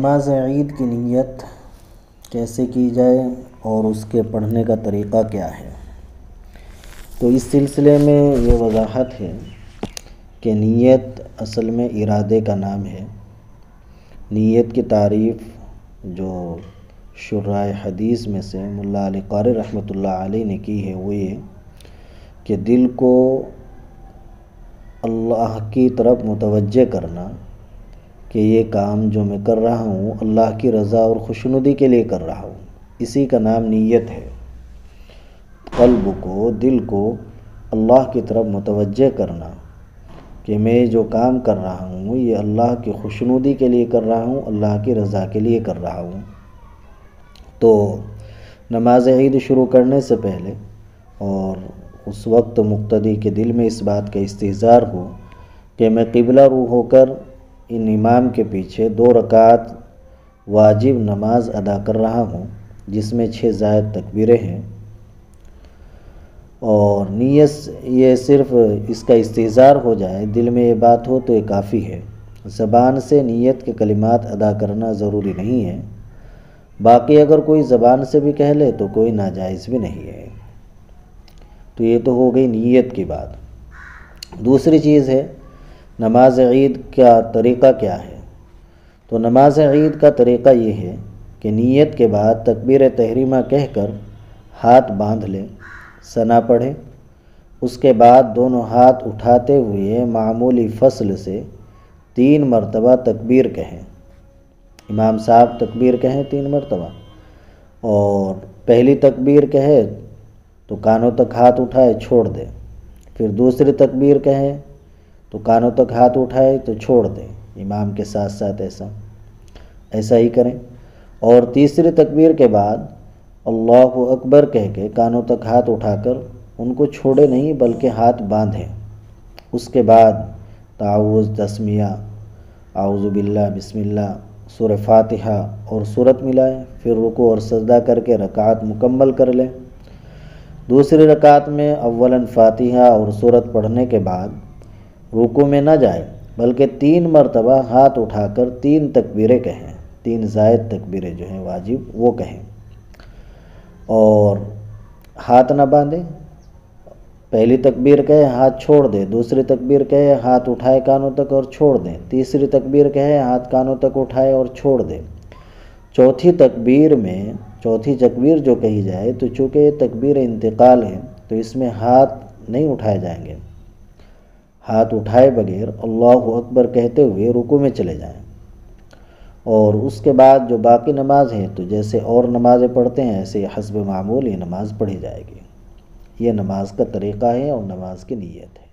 نماز عید کی نیت کیسے کی جائے اور اس کے پڑھنے کا طریقہ کیا ہے؟ تو اس سلسلے میں یہ وضاحت ہے کہ نیت اصل میں ارادے کا نام ہے۔ نیت کی تعریف جو شرائع حدیث میں سے ملا علی قاری رحمۃ اللہ علیہ نے کی ہے وہ یہ کہ دل کو اللہ کی طرف متوجہ کرنا کہ یہ کام جو میں کر رہا ہوں اللہ کی رضا اور خوشنودی کے لیے کر رہا ہوں، اسی کا نام نیت ہے۔ قلب کو، دل کو اللہ کی طرف متوجہ کرنا کہ میں جو کام کر رہا ہوں یہ اللہ کی خوشنودی کے لیے کر رہا ہوں، اللہ کی رضا کے لیے کر رہا ہوں۔ تو نماز عید شروع کرنے سے پہلے اور اس وقت مقتدی کے دل میں اس بات کا استحضار ہو کہ میں قبلہ رو ہو کر ان امام کے پیچھے 2 رکعت واجب نماز ادا کر رہا ہوں، جس میں 6 زائد تکبیریں ہیں، اور نیت یہ صرف اس کا استحضار ہو جائے، دل میں یہ بات ہو تو یہ کافی ہے۔ زبان سے نیت کے کلمات ادا کرنا ضروری نہیں ہے، باقی اگر کوئی زبان سے بھی کہہ لے تو کوئی ناجائز بھی نہیں ہے۔ تو یہ تو ہو گئی نیت کی بات۔ دوسری چیز ہے نماز عید کا طریقہ کیا ہے؟ تو نماز عید کا طریقہ یہ ہے کہ نیت کے بعد تکبیر تحریمہ کہہ کر ہاتھ باندھ لیں، ثنا پڑھیں، اس کے بعد دونوں ہاتھ اٹھاتے ہوئے معمولی فصل سے 3 مرتبہ تکبیر کہیں۔ امام صاحب تکبیر کہیں 3 مرتبہ، اور پہلی تکبیر کہے تو کانوں تک ہاتھ اٹھائے چھوڑ دیں، پھر دوسری تکبیر کہیں تو کانوں تک ہاتھ اٹھائے تو چھوڑ دیں، امام کے ساتھ ساتھ ایسا ہی کریں، اور تیسری تکبیر کے بعد اللہ اکبر کہہ کے کانوں تک ہاتھ اٹھا کر ان کو چھوڑے نہیں بلکہ ہاتھ باندھیں۔ اس کے بعد تعوذ، تسمیہ، اعوذ باللہ، بسم اللہ، سورہ فاتحہ اور سورت ملائیں، پھر رکوع اور سجدہ کر کے رکعت مکمل کر لیں۔ دوسری رکعت میں اولاً فاتحہ اور سورت پڑھنے کے بعد رکوع میں نہ جائیں بلکہ 3 مرتبہ ہاتھ اٹھا کر 3 تکبیریں کہیں، 3 زائد تکبیریں جو ہیں واجب وہ کہیں، اور ہاتھ نہ باندھیں۔ پہلی تکبیر کہے ہاتھ چھوڑ دیں، دوسری تکبیر کہے ہاتھ اٹھائے کانوں تک اور چھوڑ دیں، تیسری تکبیر کہے ہاتھ کانوں تک اٹھائے اور چھوڑ دیں۔ چوتھی تکبیر جو کہی جائے تو چونکہ یہ تکبیر انتقال ہے تو اس میں ہاتھ نہیں اٹھائے جائیں گے، ہاتھ اٹھائے بغیر اللہ اکبر کہتے ہوئے رکوع میں چلے جائیں، اور اس کے بعد جو باقی نماز ہے تو جیسے اور نمازیں پڑھتے ہیں ایسے حسب معمول یہ نماز پڑھی جائے گی۔ یہ نماز کا طریقہ ہے اور نماز کی نیت ہے۔